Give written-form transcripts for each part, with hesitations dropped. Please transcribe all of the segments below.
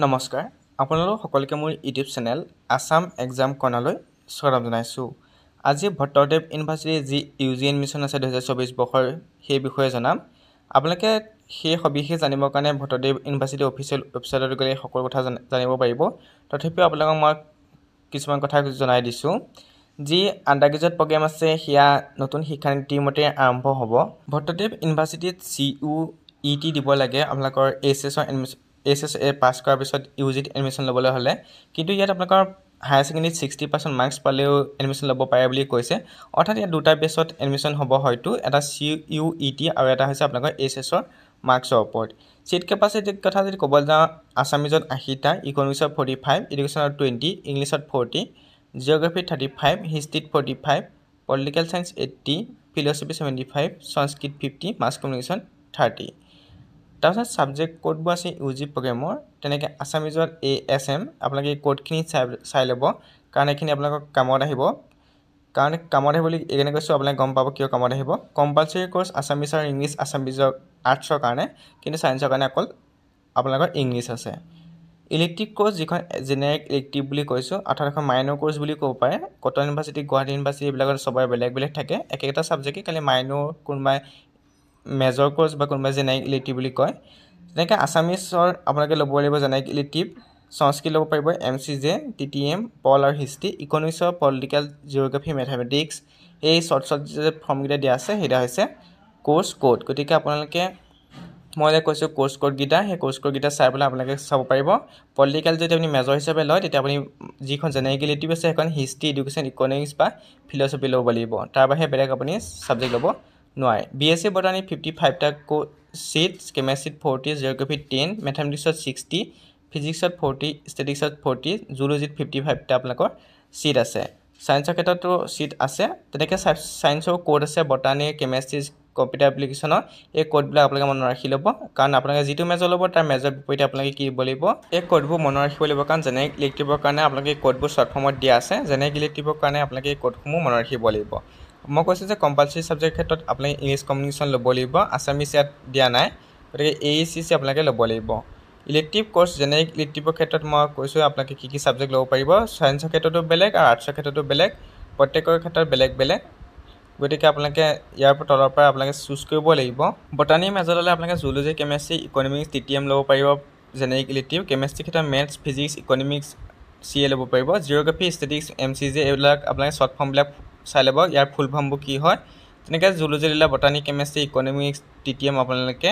নমস্কাৰ আপোনালোক সকলোকে মোৰ ইউটিউব চেনেল আসাম এক্সাম কৰ্ণাৰলৈ স্বাগতম জনাইছোঁ। আজি ভট্টদেৱ ইউনিভাৰ্চিটিৰ যি ইউজি এডমিশ্যন আছে 2024 বৰ্ষৰ সেই বিষয়ে জনাম। আপোনালোকে সেই সবিশেষ জানিবৰ কাৰণে ভট্টদেৱ ইউনিভাৰ্চিটিৰ অফিচিয়েল ৱেবছাইটত গ'লে সকলো কথা জানিব পাৰিব। তথাপিও আপোনালোকক মই কিছুমান কথা জনাই দিছোঁ। যি আণ্ডাৰগ্ৰেজুৱেট প্ৰগ্ৰেম আছে সেয়া নতুন শিক্ষানীতিৰ মতে আৰম্ভ হ'ব। ভট্টদেৱ ইউনিভাৰ্চিটিত CUET দিব লাগে আপোনালোকৰ HSA পাছ কৰাৰ পিছত ইউজিত এডমিশ্যন ল'বলৈ হ'লে, কিন্তু ইয়াত আপোনালোকৰ হায়াৰ ছেকেণ্ডেৰীত 60% মাৰ্কছ পালেও এডমিশ্যন ল'ব পাৰে বুলি কৈছে। অৰ্থাৎ ইয়াত দুটা বেছত এডমিশ্যন হ'ব, হয়তো এটা CUET আৰু এটা হৈছে আপোনালোকৰ HSৰ মাৰ্কছৰ ওপৰত। ছিট কেপাচিটিৰ কথা যদি ক'বলৈ যাওঁ, আছামিজত 80টা, ইকনমিক্সত 45, এডুকেশ্যনত 20, ইংলিছত 40, জিঅ'গ্ৰাফিত 35, হিষ্ট্ৰীত 45, পলিটিকেল চায়েন্স 80, ফিল'চফি 75, সংস্কৃত 50, মাছ কমিউনিকেশ্যন 30। তাৰপিছত ছাবজেক্ট কোডবোৰ আছে ইউজি প্ৰগ্ৰেমৰ। তেনেকৈ আছামিজত ASM আপোনালোকে এই কোডখিনি চাই ল'ব, কাৰণ এইখিনি আপোনালোকৰ কামত আহিব। বুলি এইকাৰণে কৈছোঁ, আপোনালোকে গম পাব কিয় কামত আহিব। কম্পালচৰি কোৰ্চ আছামিজ আৰু ইংলিছ, আছামিজৰ আৰ্টছৰ কাৰণে, কিন্তু ছায়েন্সৰ কাৰণে অকল আপোনালোকৰ ইংলিছ আছে। ইলেক্টিভ কোৰ্চ যিখন জেনেৰিক ইলেক্টিভ বুলি কৈছোঁ, অৰ্থাৎ এখন মাইনৰ কোৰ্চ বুলি ক'ব পাৰে। কটন ইউনিভাৰ্চিটি, গুৱাহাটী ইউনিভাৰ্চিটি এইবিলাকত চবৰে বেলেগ বেলেগ থাকে। একেটা ছাবজেক্টে খালি মাইনৰ, কোনোবাই মেজৰ কোৰ্চ বা কোনোবাই জেনেৰিক ইলেক্টিভ বুলি কয়। তেনেকৈ আছামিজৰ আপোনালোকে ল'ব লাগিব জেনেৰিক ইলেক্টিভ। সংস্কৃত ল'ব পাৰিব MCJ, TTM, পল আৰু হিষ্ট্ৰী। ইকনমিক্সৰ পলিটিকেল, জিঅ'গ্ৰাফি, মেথামেটিক্স, এই শ্বৰ্ট যে ফৰ্মকেইটা দিয়া আছে সেইটা হৈছে কোৰ্চ কোড। গতিকে আপোনালোকে মই কৈছোঁ কোৰ্চ কোডকেইটা, সেই কোৰ্চ কোডকেইটা চাই পেলাই আপোনালোকে চাব পাৰিব। পলিটিকেল যদি আপুনি মেজৰ হিচাপে লয়, তেতিয়া আপুনি যিখন জেনেৰিক ইলেক্টিভ আছে সেইখন হিষ্ট্ৰী, এডুকেশ্যন, ইকনমিক্স বা ফিল'চফি ল'ব লাগিব। তাৰ বাহিৰে বেলেগ আপুনি ছাবজেক্ট ল'ব নোৱাৰে। BSc বটানী 55টা ছিট, কেমেষ্ট্ৰিত 40, জিঅ'গ্ৰাফিত 10, মেথামেটিক্সত 60, ফিজিক্সত 40, ষ্টেটিক্সত 40, জুলজিত 55টা আপোনালোকৰ ছিট আছে। ছায়েন্সৰ ক্ষেত্ৰতো ছিট আছে। তেনেকৈ ছায়েন্সৰ কোড আছে, বটানী, কেমেষ্ট্ৰি, কম্পিউটাৰ এপ্লিকেশ্যনৰ। এই কোডবিলাক আপোনালোকে মনত ৰাখি ল'ব, কাৰণ আপোনালোকে যিটো মেজৰ ল'ব তাৰ মেজৰ বিপৰীতে আপোনালোকে কি দিব লাগিব, এই কোডবোৰ মনত ৰাখিব লাগিব। কাৰণ জেনেৰিক ইলেক্টিভৰ কাৰণে আপোনালোকে এই কোডবোৰ শ্বৰ্ট ফৰ্মত দিয়া আছে। জেনেৰিক ইলেক্টিভৰ কাৰণে আপোনালোকে এই কোডসমূহ মনত ৰাখিব লাগিব। মই কৈছোঁ যে কম্পালচৰি ছাবজেক্ট ক্ষেত্ৰত আপোনালোকে ইংলিছ কমিউনিকেশ্যন ল'ব লাগিব। আছামিজ ইয়াত দিয়া নাই, গতিকে AECC আপোনালোকে ল'ব লাগিব। ইলেক্টিভ কোৰ্চ জেনেৰিক ইলেক্টিভৰ ক্ষেত্ৰত মই কৈছোঁ আপোনালোকে কি ছাবজেক্ট ল'ব পাৰিব। ছায়েন্সৰ ক্ষেত্ৰতো বেলেগ আৰু আৰ্টছৰ ক্ষেত্ৰতো বেলেগ, প্ৰত্যেকৰ ক্ষেত্ৰত বেলেগ বেলেগ। গতিকে আপোনালোকে ইয়াৰ তলৰ পৰা আপোনালোকে চুজ কৰিব লাগিব। বটানী মেজৰ ল'লে আপোনালোকে জুলজি, কেমেষ্ট্ৰি, ইকনমিক্স, TTM ল'ব পাৰিব জেনেৰিক ইলেক্টিভ। কেমেষ্ট্ৰিৰ ক্ষেত্ৰত মেথছ, ফিজিক্স, ইকনমিক্স, CA ল'ব পাৰিব। জিঅ'গ্ৰাফি, ষ্টেটিক্স, MCJ এইবিলাক আপোনালোকে শ্বৰ্ট ফৰ্মবিলাক চাই ল'ব, ইয়াৰ ফুল ফৰ্মবোৰ কি হয়। তেনেকৈ জুলজি ল'লে বটানী, কেমেষ্ট্ৰি, ইকনমিক্স, TTM আপোনালোকে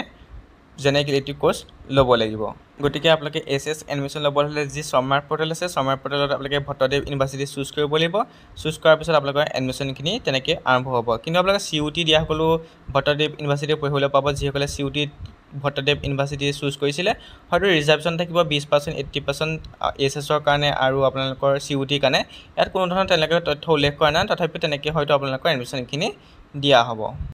জেনেৰিক ইলেক্টিভ কোৰ্চ ল'ব লাগিব। গতিকে আপোনালোকে SS এডমিশ্যন ল'বলৈ হ'লে যি স্মাৰ্ট পৰ্টেল আছে, স্মাৰ্ট পৰ্টেলত আপোনালোকে ভট্টদেৱ ইউনিভাৰ্চিটি চুজ কৰিব লাগিব। চুজ কৰাৰ পিছত আপোনালোকৰ এডমিশ্যনখিনি তেনেকৈ আৰম্ভ হ'ব। কিন্তু আপোনালোকে CUT দিয়াসকলেও ভট্টদেৱ ইউনিভাৰ্চিটি পঢ়িবলৈ পাব। যিসকলে CUT ভট্টদেৱ ইউনিভাৰ্চিটি চুজ কৰিছিলে, হয়তো ৰিজাৰ্ভেশ্যন থাকিব 20%, 80% HSৰ কাৰণে আৰু আপোনালোকৰ CUTৰ কাৰণে। ইয়াত কোনো ধৰণৰ তেনেকৈ তথ্য উল্লেখ কৰা নাই, তথাপিও তেনেকৈ হয়তো আপোনালোকৰ এডমিশ্যনখিনি দিয়া হ'ব।